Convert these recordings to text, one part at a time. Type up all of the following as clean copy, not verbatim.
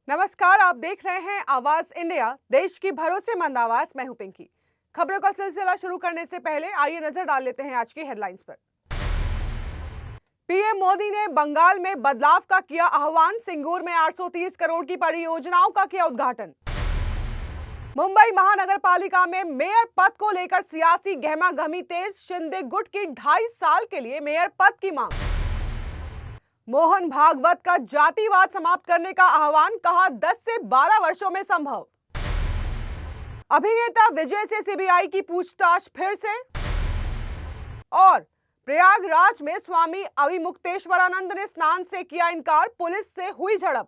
नमस्कार, आप देख रहे हैं आवाज इंडिया, देश की भरोसेमंद आवाज। मैं हूं पिंकी। खबरों का सिलसिला शुरू करने से पहले आइए नजर डाल लेते हैं आज की हेडलाइंस पर। पीएम मोदी ने बंगाल में बदलाव का किया आह्वान, सिंगूर में 830 करोड़ की परियोजनाओं का किया उद्घाटन। मुंबई महानगर पालिका में मेयर पद को लेकर सियासी गहमागहमी तेज, शिंदे गुट की 2.5 साल के लिए मेयर पद की मांग। मोहन भागवत का जातिवाद समाप्त करने का आह्वान, कहा 10 से 12 वर्षों में संभव। अभिनेता विजय से सीबीआई की पूछताछ फिर से। और प्रयागराज में स्वामी अविमुक्तेश्वरानंद ने स्नान से किया इनकार, पुलिस से हुई झड़प।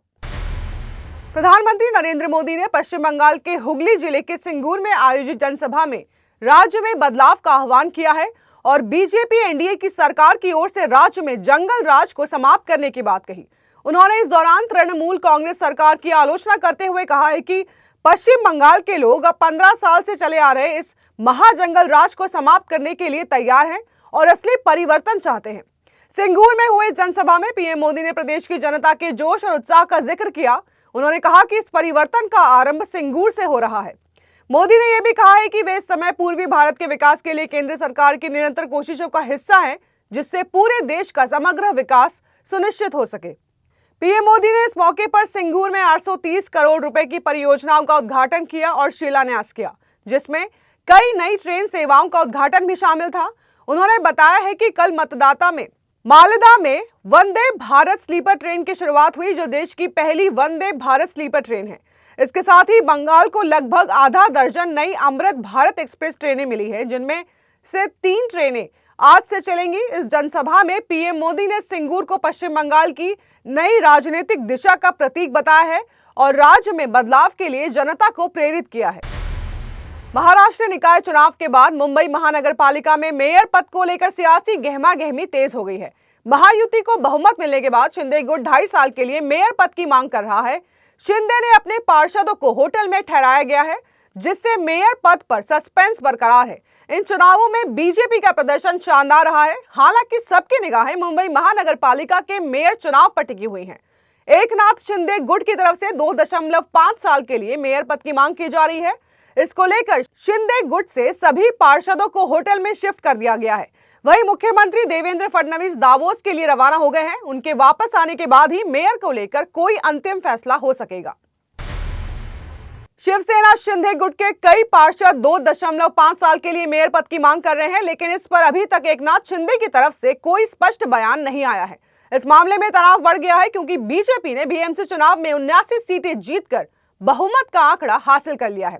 प्रधानमंत्री नरेंद्र मोदी ने पश्चिम बंगाल के हुगली जिले के सिंगूर में आयोजित जनसभा में राज्य में बदलाव का आह्वान किया है और बीजेपी एनडीए की सरकार की ओर से राज्य में जंगल राज को समाप्त करने की बात कही। उन्होंने इस दौरान तृणमूल कांग्रेस सरकार की आलोचना करते हुए कहा है कि पश्चिम बंगाल के लोग अब 15 साल से चले आ रहे इस महाजंगल राज को समाप्त करने के लिए तैयार हैं और असली परिवर्तन चाहते हैं। सिंगूर में हुए जनसभा में पीएम मोदी ने प्रदेश की जनता के जोश और उत्साह का जिक्र किया। उन्होंने कहा कि इस परिवर्तन का आरंभ सिंगूर से हो रहा है। मोदी ने यह भी कहा है कि वे इस समय पूर्वी भारत के विकास के लिए केंद्र सरकार की निरंतर कोशिशों का हिस्सा हैं, जिससे पूरे देश का समग्र विकास सुनिश्चित हो सके। पीएम मोदी ने इस मौके पर सिंगूर में 830 करोड़ रुपए की परियोजनाओं का उद्घाटन किया और शिलान्यास किया, जिसमें कई नई ट्रेन सेवाओं का उद्घाटन भी शामिल था। उन्होंने बताया है कि कल मालदा में वंदे भारत स्लीपर ट्रेन की शुरुआत हुई, जो देश की पहली वंदे भारत स्लीपर ट्रेन है। इसके साथ ही बंगाल को लगभग आधा दर्जन नई अमृत भारत एक्सप्रेस ट्रेनें मिली है, जिनमें से 3 ट्रेनें आज से चलेंगी। इस जनसभा में पीएम मोदी ने सिंगूर को पश्चिम बंगाल की नई राजनीतिक दिशा का प्रतीक बताया है और राज्य में बदलाव के लिए जनता को प्रेरित किया है। महाराष्ट्र निकाय चुनाव के बाद मुंबई महानगर पालिका में मेयर पद को लेकर सियासी गहमागहमी तेज हो गई है। महायुति को बहुमत मिलने के बाद शिंदे गुट 2.5 साल के लिए मेयर पद की मांग कर रहा है। शिंदे ने अपने पार्षदों को होटल में ठहराया गया है, जिससे मेयर पद पर सस्पेंस बरकरार है। इन चुनावों में बीजेपी का प्रदर्शन शानदार रहा है। हालांकि सबकी निगाहें मुंबई महानगर पालिका के मेयर चुनाव पर टिकी हुई हैं। एकनाथ शिंदे गुट की तरफ से 2.5 साल के लिए मेयर पद की मांग की जा रही है। इसको लेकर शिंदे गुट से सभी पार्षदों को होटल में शिफ्ट कर दिया गया है। वहीं मुख्यमंत्री देवेंद्र फडणवीस दावोस के लिए रवाना हो गए हैं। उनके वापस आने के बाद ही मेयर को लेकर कोई अंतिम फैसला हो सकेगा। शिवसेना शिंदे गुट के कई पार्षद 2.5 साल के लिए मेयर पद की मांग कर रहे हैं, लेकिन इस पर अभी तक एकनाथ शिंदे की तरफ से कोई स्पष्ट बयान नहीं आया है। इस मामले में तनाव बढ़ गया है, क्योंकि बीजेपी ने बीएमसी चुनाव में 79 सीटें जीतकर बहुमत का आंकड़ा हासिल कर लिया है।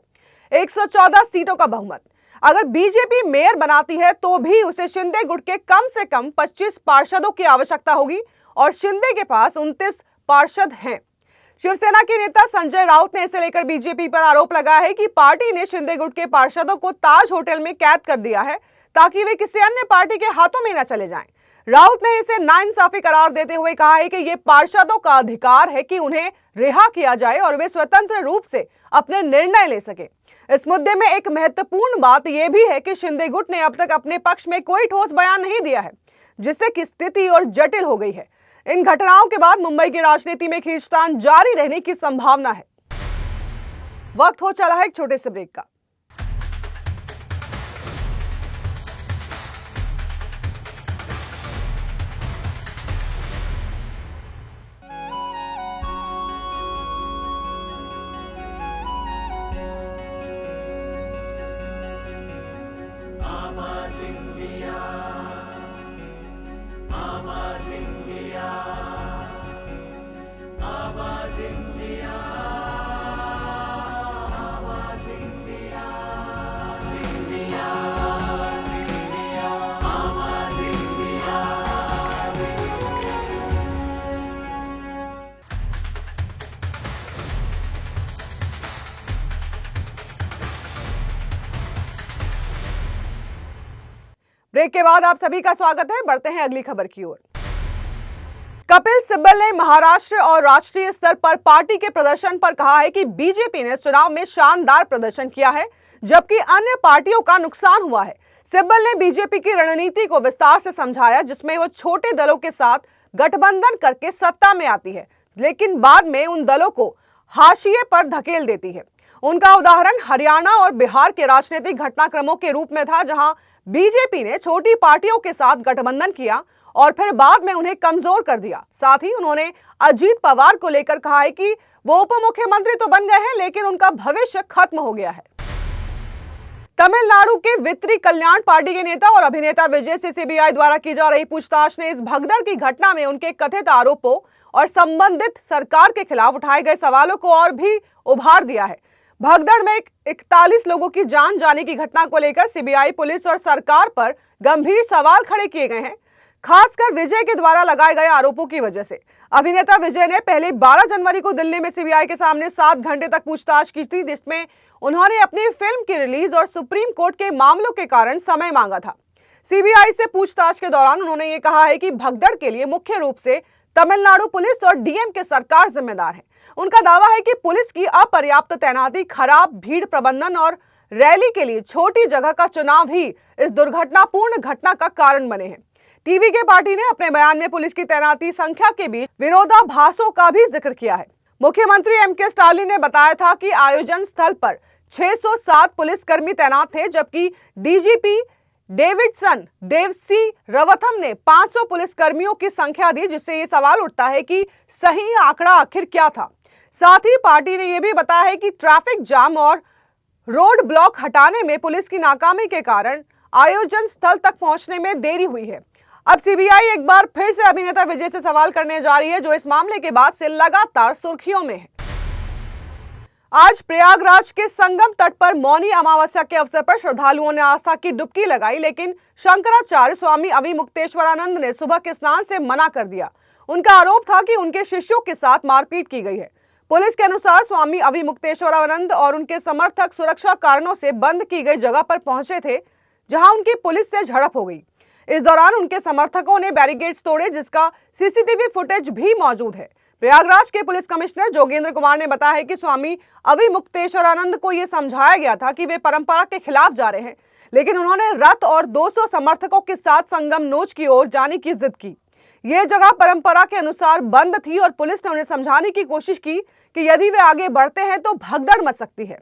114 सीटों का बहुमत। अगर बीजेपी मेयर बनाती है तो भी उसे शिंदे गुट के कम से कम 25 पार्षदों की आवश्यकता होगी और शिंदे के पास 29 पार्षद हैं। शिवसेना के नेता संजय राउत ने इसे लेकर बीजेपी पर आरोप लगाया है कि पार्टी ने शिंदे गुट के पार्षदों को ताज होटल में कैद कर दिया है, ताकि वे किसी अन्य पार्टी के हाथों में न चले जाएं। राउत ने इसे नाइंसाफी करार देते हुए कहा है कि यह पार्षदों का अधिकार है कि उन्हें रिहा किया जाए और वे स्वतंत्र रूप से अपने निर्णय ले सके। इस मुद्दे में एक महत्वपूर्ण बात यह भी है कि शिंदे गुट ने अब तक अपने पक्ष में कोई ठोस बयान नहीं दिया है, जिससे कि स्थिति और जटिल हो गई है। इन घटनाओं के बाद मुंबई की राजनीति में खींचतान जारी रहने की संभावना है। वक्त हो चला है एक छोटे से ब्रेक का। ब्रेक के बाद आप सभी का स्वागत है। बढ़ते हैं अगली खबर की ओर। कपिल सिब्बल ने महाराष्ट्र और राष्ट्रीय स्तर पर पार्टी के प्रदर्शन पर कहा है कि बीजेपी ने चुनाव में शानदार प्रदर्शन किया है, जबकि अन्य पार्टियों का नुकसान हुआ है। सिब्बल ने बीजेपी की रणनीति को विस्तार से समझाया, जिसमें वो छोटे दलों के साथ गठबंधन करके सत्ता में आती है, लेकिन बाद में उन दलों को हाशिए पर धकेल देती है। उनका उदाहरण हरियाणा और बिहार के राजनीतिक घटनाक्रमों के रूप में था, जहां बीजेपी ने छोटी पार्टियों के साथ गठबंधन किया और फिर बाद में उन्हें कमजोर कर दिया। साथ ही उन्होंने अजीत पवार को लेकर कहा है कि वो उप मुख्यमंत्री तो बन गए हैं, लेकिन उनका भविष्य खत्म हो गया है। तमिलनाडु के वित्तीय कल्याण पार्टी के नेता और अभिनेता विजय से सीबीआई द्वारा की जा रही पूछताछ ने इस भगदड़ की घटना में उनके कथित आरोपों और संबंधित सरकार के खिलाफ उठाए गए सवालों को और भी उभार दिया है। भगदड़ में 41 लोगों की जान जाने की घटना को लेकर सीबीआई, पुलिस और सरकार पर गंभीर सवाल खड़े किए गए हैं, खासकर विजय के द्वारा लगाए गए आरोपों की वजह से। अभिनेता विजय ने पहले 12 जनवरी को दिल्ली में सीबीआई के सामने 7 घंटे तक पूछताछ की थी, जिसमें उन्होंने अपनी फिल्म की रिलीज और सुप्रीम कोर्ट के मामलों के कारण समय मांगा था। सीबीआई से पूछताछ के दौरान उन्होंने ये कहा है कि भगदड़ के लिए मुख्य रूप से तमिलनाडु पुलिस और डीएमके सरकार जिम्मेदार है। उनका दावा है कि पुलिस की अपर्याप्त तैनाती, खराब भीड़ प्रबंधन और रैली के लिए छोटी जगह का चुनाव ही इस दुर्घटनापूर्ण घटना का कारण बने हैं। टीवी के पार्टी ने अपने बयान में पुलिस की तैनाती संख्या के बीच विरोधाभासों का भी जिक्र किया है। मुख्यमंत्री एमके स्टालिन ने बताया था कि आयोजन स्थल पर 607 पुलिसकर्मी तैनात थे, जबकि डीजीपी डेविडसन देवसी रवथम ने 500 पुलिसकर्मियों की संख्या दी, जिससे ये सवाल उठता है कि सही आंकड़ा आखिर क्या था। साथ ही पार्टी ने यह भी बताया है कि ट्रैफिक जाम और रोड ब्लॉक हटाने में पुलिस की नाकामी के कारण आयोजन स्थल तक पहुंचने में देरी हुई है। अब सीबीआई एक बार फिर से अभिनेता विजय से सवाल करने जा रही है, जो इस मामले के बाद से लगातार सुर्खियों में है। आज प्रयागराज के संगम तट पर मौनी अमावस्या के अवसर पर श्रद्धालुओं ने आस्था की डुबकी लगाई, लेकिन शंकराचार्य स्वामी अविमुक्तेश्वरानंद ने सुबह के स्नान से मना कर दिया। उनका आरोप था कि उनके शिष्यों के साथ मारपीट की गई है। पुलिस के अनुसार स्वामी अविमुक्तेश्वरानंद और उनके समर्थक सुरक्षा कारणों से बंद की गई जगह पर पहुंचे थे, जहां उनकी पुलिस से झड़प हो गई। इस दौरान उनके समर्थकों ने बैरिकेड्स तोड़े, जिसका सीसीटीवी फुटेज भी मौजूद है। प्रयागराज के पुलिस कमिश्नर जोगेंद्र कुमार ने बताया है कि स्वामी अविमुक्तेश्वरानंद को यह समझाया गया था कि वे परंपरा के खिलाफ जा रहे हैं, लेकिन उन्होंने रथ और 200 समर्थकों के साथ संगम नोच की ओर जाने की जिद की। यह जगह परंपरा के अनुसार बंद थी और पुलिस ने उन्हें समझाने की कोशिश की कि यदि वे आगे बढ़ते हैं तो भगदड़ मच सकती है,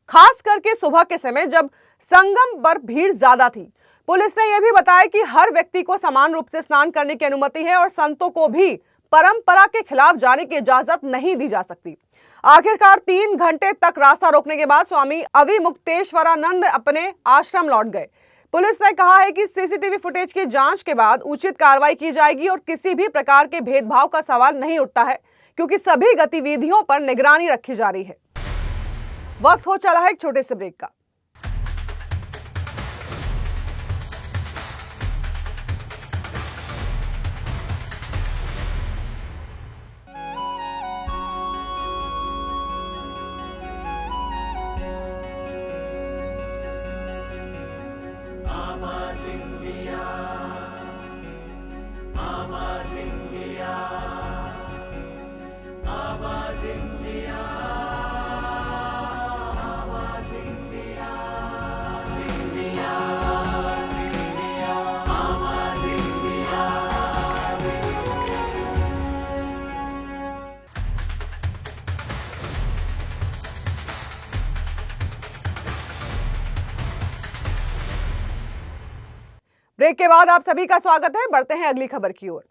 खास करके सुबह के समय जब संगम पर भीड़ ज्यादा थी। पुलिस ने यह भी बताया कि हर व्यक्ति को समान रूप से स्नान करने की अनुमति है और संतों को भी परंपरा के खिलाफ जाने की इजाजत नहीं दी जा सकती। आखिरकार 3 घंटे तक रास्ता रोकने के बाद स्वामी अविमुक्तेश्वरानंद अपने आश्रम लौट गए। पुलिस ने कहा है कि सीसीटीवी फुटेज की जांच के बाद उचित कार्रवाई की जाएगी और किसी भी प्रकार के भेदभाव का सवाल नहीं उठता है, क्योंकि सभी गतिविधियों पर निगरानी रखी जा रही है। वक्त हो चला है एक छोटे से ब्रेक का। ब्रेक के बाद आप सभी का स्वागत है। बढ़ते हैं अगली खबर की ओर।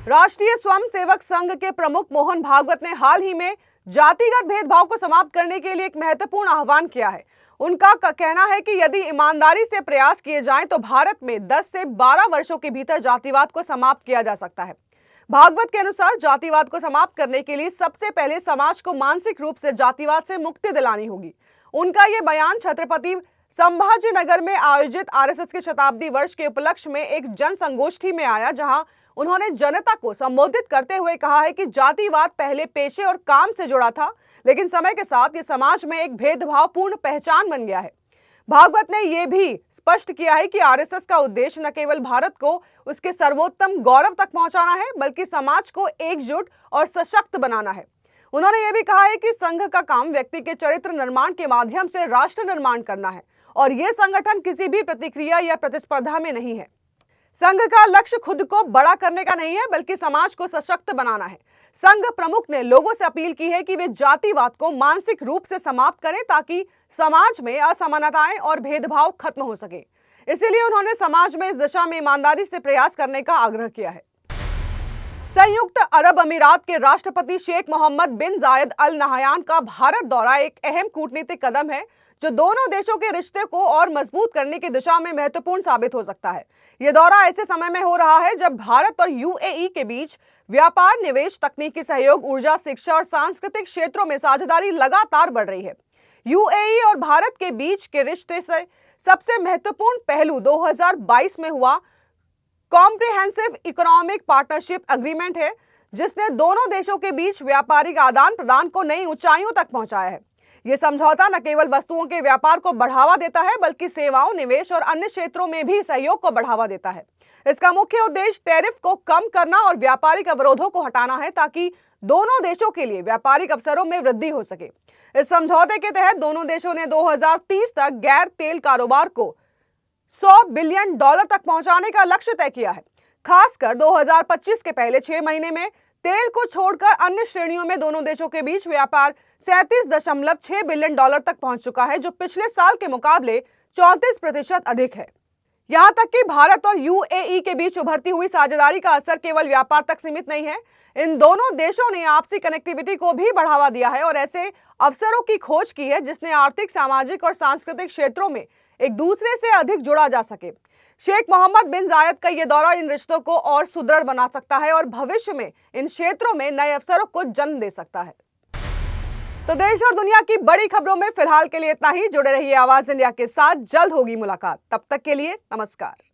राष्ट्रीय स्वयंसेवक संघ के प्रमुख मोहन भागवत ने हाल ही में जातिगत भेदभाव को समाप्त करने के लिए एक महत्वपूर्ण आह्वान किया है। उनका कहना है कि यदि ईमानदारी से प्रयास किए जाएं तो भारत में 10 से 12 वर्षों के भीतर जातिवाद को समाप्त किया जा सकता है। भागवत के अनुसार जातिवाद को समाप्त करने के लिए सबसे पहले समाज को मानसिक रूप से जातिवाद से मुक्ति दिलानी होगी। उनका यह बयान छत्रपति संभाजीनगर में आयोजित आरएसएस के शताब्दी वर्ष के उपलक्ष्य में एक जन संगोष्ठी में आया, जहां उन्होंने जनता को संबोधित करते हुए कहा है कि जातिवाद पहले पेशे और काम से जुड़ा था, लेकिन समय के साथ ये समाज में एक भेदभावपूर्ण पहचान बन गया है। भागवत ने यह भी स्पष्ट किया है कि आरएसएस का उद्देश्य न केवल भारत को उसके सर्वोत्तम गौरव तक पहुंचाना है, बल्कि समाज को एकजुट और सशक्त बनाना है। उन्होंने यह भी कहा है कि संघ का काम व्यक्ति के चरित्र निर्माण के माध्यम से राष्ट्र निर्माण करना है और यह संगठन किसी भी प्रतिक्रिया या प्रतिस्पर्धा में नहीं है। संघ का लक्ष्य खुद को बड़ा करने का नहीं है, बल्कि समाज को सशक्त बनाना है। संघ प्रमुख ने लोगों से अपील की है कि वे जातिवाद को मानसिक रूप से समाप्त करें ताकि समाज में असमानताएं और भेदभाव खत्म हो सके। इसीलिए उन्होंने समाज में इस दिशा में ईमानदारी से प्रयास करने का आग्रह किया है। संयुक्त अरब अमीरात के राष्ट्रपति शेख मोहम्मद बिन जायद अल नहयान का भारत दौरा एक अहम कूटनीतिक कदम है जो दोनों देशों के रिश्ते को और मजबूत करने की दिशा में महत्वपूर्ण साबित हो सकता है। यह दौरा ऐसे समय में हो रहा है जब भारत और यूएई के बीच व्यापार, निवेश, तकनीकी सहयोग, ऊर्जा, शिक्षा और सांस्कृतिक क्षेत्रों में साझेदारी लगातार बढ़ रही है। यूएई और भारत के बीच के रिश्ते से सबसे महत्वपूर्ण पहलू 2022 में हुआ कॉम्प्रिहेंसिव इकोनॉमिक पार्टनरशिप एग्रीमेंट है, जिसने दोनों देशों के बीच व्यापारिक आदान प्रदान को नई ऊंचाइयों तक पहुंचाया है। यह समझौता न केवल वस्तुओं के व्यापार को बढ़ावा देता है, बल्कि सेवाओं, निवेश और अन्य क्षेत्रों में भी सहयोग को बढ़ावा देता है। इसका मुख्य उद्देश्य टैरिफ को कम करना और व्यापारिक अवरोधों को हटाना है ताकि दोनों देशों के लिए व्यापारिक अवसरों में वृद्धि हो सके। इस समझौते के तहत दोनों देशों ने 2030 तक गैर तेल कारोबार को $100 बिलियन तक पहुंचाने का लक्ष्य तय किया है। खासकर 2025 के पहले 6 महीने में तेल को छोड़कर अन्य श्रेणियों में दोनों देशों के बीच व्यापार 37.6 बिलियन डॉलर तक पहुंच चुका है, जो पिछले साल के मुकाबले 34% अधिक है। यहां तक कि भारत और यूएई के बीच उभरती हुई साझेदारी का असर केवल व्यापार तक सीमित नहीं है। इन दोनों देशों ने आपसी कनेक्टिविटी को भी बढ़ावा दिया है और ऐसे अवसरों की खोज की है जिसने आर्थिक, सामाजिक और सांस्कृतिक क्षेत्रों में एक दूसरे से अधिक जुड़ा जा सके। शेख मोहम्मद बिन जायद का यह दौरा इन रिश्तों को और सुदृढ़ बना सकता है और भविष्य में इन क्षेत्रों में नए अवसरों को जन्म दे सकता है। तो देश और दुनिया की बड़ी खबरों में फिलहाल के लिए इतना ही। जुड़े रहिए आवाज इंडिया के साथ, जल्द होगी मुलाकात। तब तक के लिए नमस्कार।